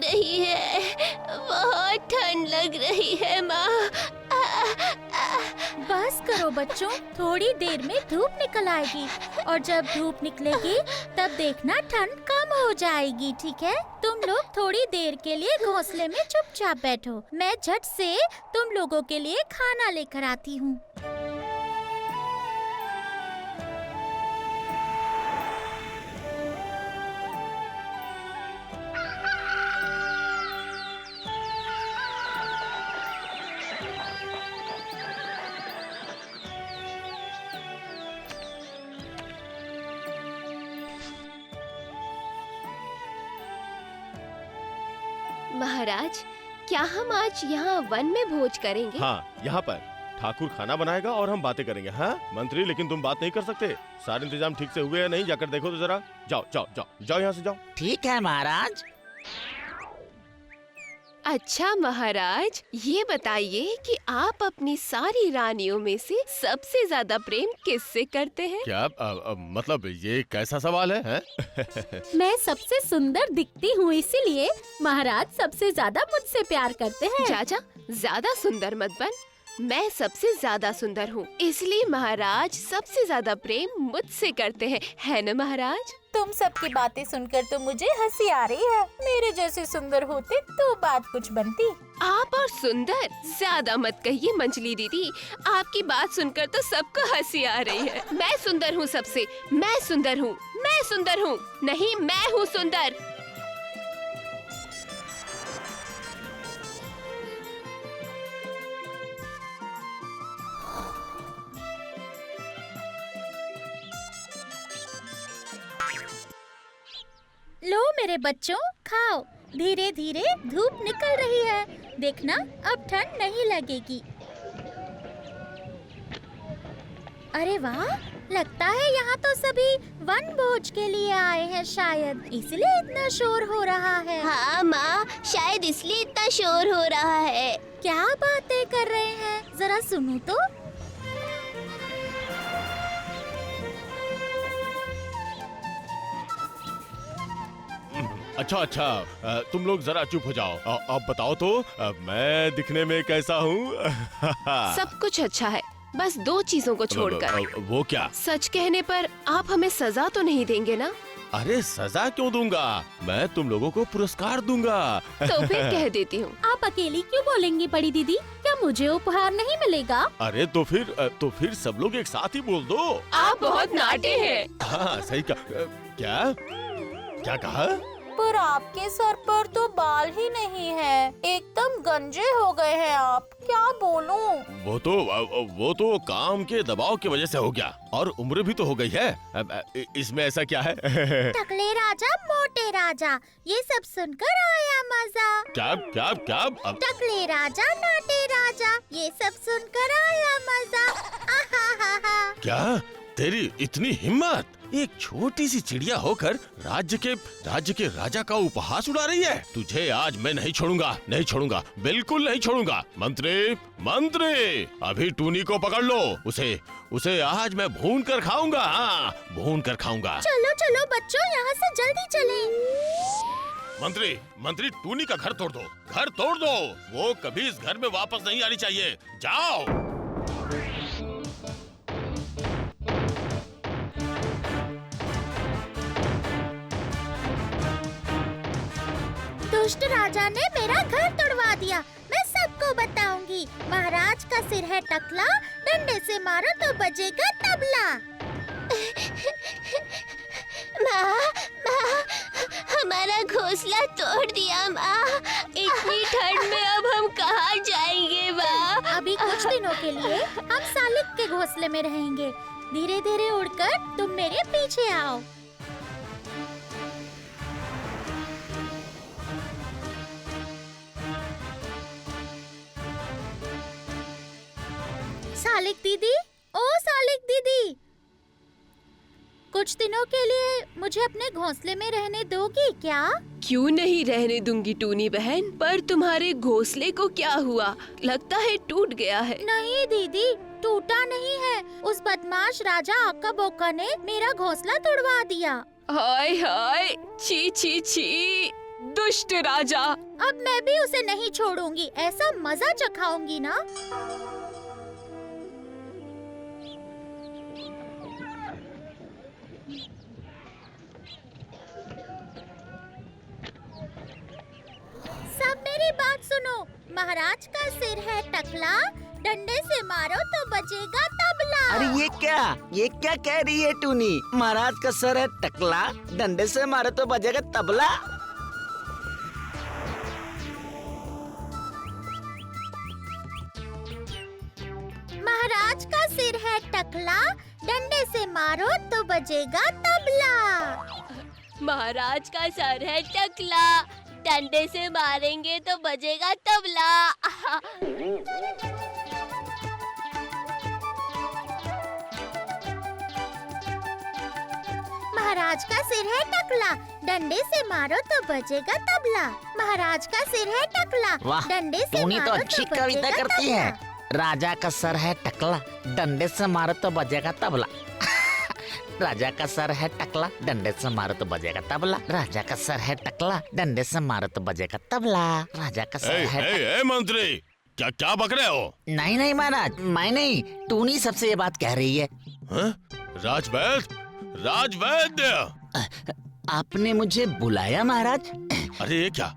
रही है, बहुत ठंड लग रही है माँ। बस करो बच्चों, थोड़ी देर में धूप निकल आएगी और जब धूप निकलेगी तब देखना ठंड कम हो जाएगी, ठीक है? तुम लोग थोड़ी देर के लिए घोंसले में चुपचाप बैठो, मैं झट से तुम लोगों के लिए खाना लेकर आती हूँ। महाराज, क्या हम आज यहाँ वन में भोज करेंगे? हाँ, यहाँ पर ठाकुर खाना बनाएगा और हम बातें करेंगे। हाँ मंत्री, लेकिन तुम बात नहीं कर सकते। सारे इंतजाम ठीक से हुए या नहीं, जाकर देखो तो जरा। जाओ जाओ जाओ जाओ, यहाँ से जाओ। ठीक है महाराज। अच्छा महाराज, ये बताइए कि आप अपनी सारी रानियों में से सबसे ज्यादा प्रेम किससे करते हैं? क्या मतलब ये कैसा सवाल है? मैं सबसे सुंदर दिखती हूँ, इसीलिए महाराज सबसे ज्यादा मुझसे प्यार करते हैं। चाचा, ज्यादा सुंदर मत बन। मैं सबसे ज्यादा सुंदर हूँ, इसलिए महाराज सबसे ज्यादा प्रेम मुझसे करते हैं, है न महाराज? तुम सबकी बातें सुनकर तो मुझे हंसी आ रही है। मेरे जैसे सुंदर होते तो बात कुछ बनती। आप और सुंदर ज्यादा मत कहिए मंजली दीदी, आपकी बात सुनकर तो सबको हंसी आ रही है। मैं सुंदर हूँ सबसे, मैं सुंदर हूँ, मैं सुंदर हूँ, नहीं मैं हूँ सुंदर। लो मेरे बच्चों, खाओ। धीरे धीरे धूप निकल रही है, देखना अब ठंड नहीं लगेगी। अरे वाह, लगता है यहाँ तो सभी वन भोज के लिए आए हैं शायद, इसलिए इतना शोर हो रहा है। हाँ माँ, शायद इसलिए इतना शोर हो रहा है। क्या बातें कर रहे हैं, जरा सुनो तो। अच्छा अच्छा, तुम लोग जरा चुप हो जाओ। अब बताओ तो, मैं दिखने में कैसा हूँ? सब कुछ अच्छा है, बस दो चीजों को छोड़कर। वो क्या? सच कहने पर आप हमें सजा तो नहीं देंगे ना? अरे सजा क्यों दूंगा, मैं तुम लोगों को पुरस्कार दूंगा। तो फिर कह देती हूँ। आप अकेली क्यों बोलेंगी बड़ी दीदी, क्या मुझे उपहार नहीं मिलेगा? अरे तो फिर सब लोग एक साथ ही बोल दो। आप बहुत नाटे हैं। हाँ सही कहा। क्या क्या कहा? पर आपके सर पर तो बाल ही नहीं है, एकदम गंजे हो गए हैं आप, क्या बोलूं? वो तो काम के दबाव की वजह से हो गया, और उम्र भी तो हो गई है। इसमें ऐसा क्या है? टकले राजा मोटे राजा, ये सब सुनकर आया मजा। क्या क्या क्या? टकले राजा नाटे राजा, ये सब सुनकर आया मजा। क्या तेरी इतनी हिम्मत, एक छोटी सी चिड़िया होकर राज्य के राजा का उपहास उड़ा रही है? तुझे आज मैं नहीं छोड़ूंगा, नहीं छोड़ूंगा, बिल्कुल नहीं छोड़ूंगा। मंत्री, अभी टूनी को पकड़ लो, उसे आज मैं भून कर खाऊंगा। हाँ, भून कर खाऊंगा। चलो चलो बच्चों, यहाँ से जल्दी चलें। मंत्री, टूनी का घर तोड़ दो, वो कभी इस घर में वापस नहीं आनी चाहिए। जाओ। दुष्ट राजा ने मेरा घर तोड़वा दिया, मैं सबको बताऊंगी। महाराज का सिर है टकला, डंडे से मारो तो बजेगा तबला। माँ, हमारा घोंसला तोड़ दिया माँ। इतनी ठंड में अब हम कहाँ जाएंगे माँ? अभी कुछ दिनों के लिए हम सालिक के घोंसले में रहेंगे, धीरे धीरे उड़कर तुम मेरे पीछे आओ। सालिक दीदी, ओ सालिक दीदी, कुछ दिनों के लिए मुझे अपने घोंसले में रहने दोगी क्या? क्यों नहीं रहने दूंगी टूनी बहन, पर तुम्हारे घोंसले को क्या हुआ? लगता है टूट गया है। नहीं दीदी, टूटा नहीं है, उस बदमाश राजा आका बोका ने मेरा घोंसला तोड़वा दिया। हाय हाय, छी छी छी। दुष्ट राजा। अब मैं भी उसे नहीं छोड़ूंगी, ऐसा मजा चखाऊंगी ना। सब मेरी बात सुनो। महाराज का सिर है टकला, डंडे से मारो तो बजेगा तबला। अरे ये क्या कह रही है टूनी? महाराज का सर है टकला, डंडे से मारो तो बजेगा तबला। महाराज का सिर है टकला, डंडे से मारो तो बजेगा तबला। महाराज का सर है टकला, डंडे से मारेंगे तो बजेगा तबला। महाराज का सिर है टकला, डंडे से मारो तो बजेगा तबला। महाराज का सिर है टकला, वाह, डंडे से टूनी तो मारो अच्छी तो कविता बजेगा करती तबला। है। राजा का सर है टकला, डंडे से मारो तो बजेगा तबला। राजा का सर है टकला, डंडे से मारो तो बजेगा तबला। राजा का सर है टकला, डंडे से मारो तो बजेगा तबला। राजा का सर है ए मंत्री, क्या क्या बक रहे हो? नहीं महाराज, मैं नहीं, टूनी सबसे ये बात कह रही है। हाँ? राजवैद्य, आपने मुझे बुलाया महाराज? अरे ये क्या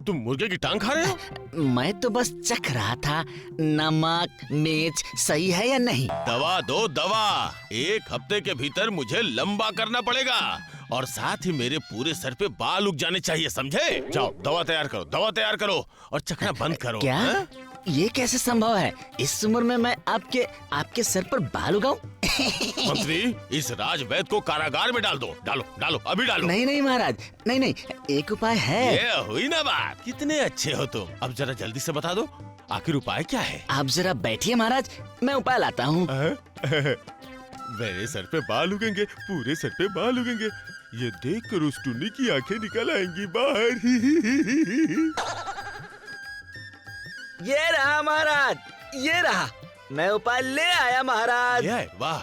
तुम मुर्गे की टांग खा रहे हो? मैं तो बस चख रहा था, नमक मिर्च सही है या नहीं। दवा दो दवा, 1 हफ्ते के भीतर मुझे लंबा करना पड़ेगा और साथ ही मेरे पूरे सर पे बाल उग जाने चाहिए, समझे? जाओ दवा तैयार करो और चखना बंद करो। क्या? हा? ये कैसे संभव है? इस उम्र में मैं आपके सर पर बाल उगाऊं? मंत्री, इस राजवैद्य को कारागार में डालो, अभी डालो। नहीं महाराज, नहीं, एक उपाय है। ये हुई ना बात, कितने अच्छे हो तुम। अब जरा जल्दी से बता दो, आखिर उपाय क्या है? आप जरा बैठिए महाराज, मैं उपाय लाता हूँ। मेरे सर पे बाल उगेंगे, पूरे सर पे बाल उगेंगे, ये देखकर उस टुन्नी की आंखें निकल आएंगी बाहर। ये रहा महाराज, ये रहा, मैं उपाय ले आया महाराज। वाह,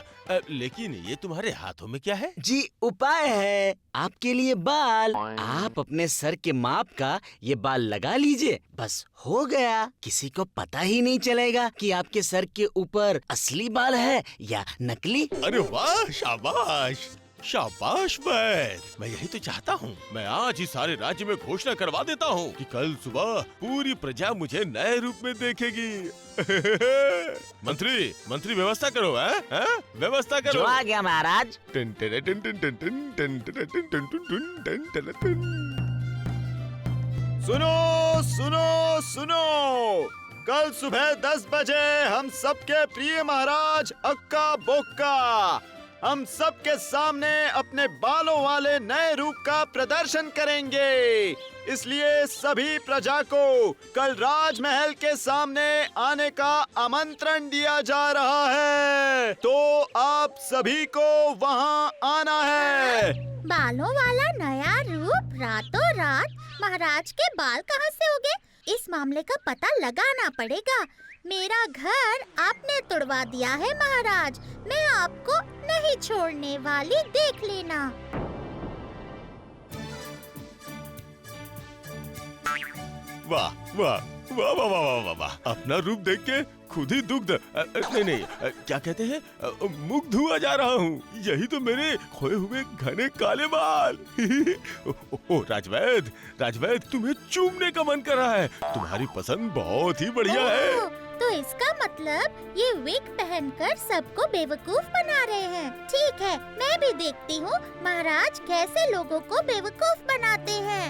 लेकिन ये तुम्हारे हाथों में क्या है? जी उपाय है आपके लिए बाल। आप अपने सर के माप का ये बाल लगा लीजिए, बस हो गया। किसी को पता ही नहीं चलेगा कि आपके सर के ऊपर असली बाल है या नकली। अरे वाह, शाबाश वैद्य, मैं यही तो चाहता हूँ। मैं आज ही सारे राज्य में घोषणा करवा देता हूँ कि कल सुबह पूरी प्रजा मुझे नए रूप में देखेगी। मंत्री व्यवस्था करो, व्यवस्था करो। जो आ गया महाराज। सुनो, कल सुबह 10 बजे हम सबके प्रिय महाराज अक्का बोक्का हम सबके सामने अपने बालों वाले नए रूप का प्रदर्शन करेंगे। इसलिए सभी प्रजा को कल राजमहल के सामने आने का आमंत्रण दिया जा रहा है, तो आप सभी को वहां आना है। बालों वाला नया रूप रातों रात? महाराज के बाल कहाँ से उगे? इस मामले का पता लगाना पड़ेगा। मेरा घर आपने तुड़वा दिया है महाराज, मैं आपको नहीं छोड़ने वाली, देख लेना। वाह, अपना रूप देख के खुद ही दुग्ध नहीं, क्या कहते हैं, मुग्ध हुआ जा रहा हूँ। यही तो मेरे खोए हुए घने काले बाल। ओ राजवैद्य, तुम्हें चूमने का मन कर रहा है। तुम्हारी पसंद बहुत ही बढ़िया है। तो इसका मतलब ये विग पहनकर सबको बेवकूफ बना रहे हैं। ठीक है, मैं भी देखती हूँ महाराज कैसे लोगों को बेवकूफ बनाते हैं।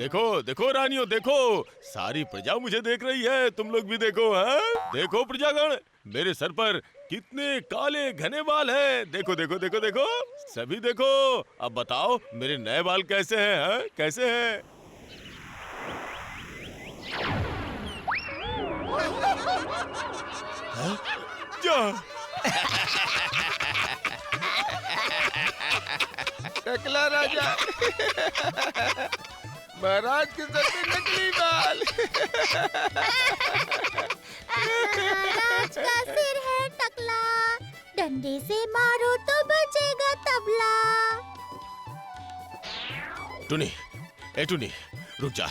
देखो रानियों, देखो, सारी प्रजा मुझे देख रही है, तुम लोग भी देखो। देखो प्रजागण, मेरे सर पर कितने काले घने बाल हैं। देखो, सभी देखो। अब बताओ मेरे नए बाल कैसे हैं? कैसे हैं? टकला राजा, महाराज के सर पे नकली बाल। महाराज का सिर है टकला, डंडे से मारो तो बजेगा तबला। टुनी, ए टुनी, रुक जा।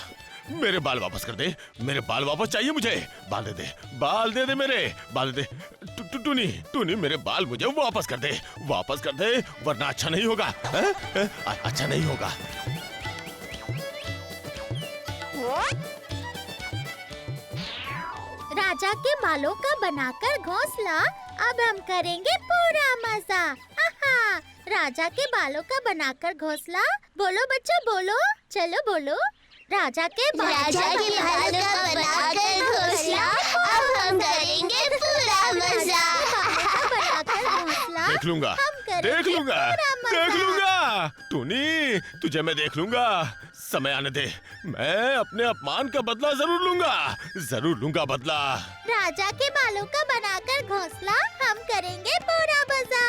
मेरे बाल वापस कर दे, मेरे बाल वापस चाहिए मुझे। बाल दे दे, बाल दे दे, मेरे बाल दे दे। टुनी, टुनी, मेरे बाल मुझे वापस कर दे, वापस कर दे, वरना अच्छा नहीं होगा। अच्छा नहीं होगा। राजा के बालों का बनाकर घोंसला, अब हम करेंगे पूरा मजा। आहा, राजा के बालों का बनाकर घोंसला, बोलो बच्चों बोलो, चलो बोलो। राजा के बालों का बनाकर घोंसला, अब हम करेंगे पूरा मजा। बनाकर घोंसला देख लूंगा, हम करेंगे देख लूंगा, पूरा मजा। देख लूंगा। टुनी, तुझे मैं देख लूंगा। समय आने दे, मैं अपने अपमान का बदला जरूर लूंगा, जरूर लूंगा बदला। राजा के बालों का बनाकर घोंसला, हम करेंगे पूरा मजा।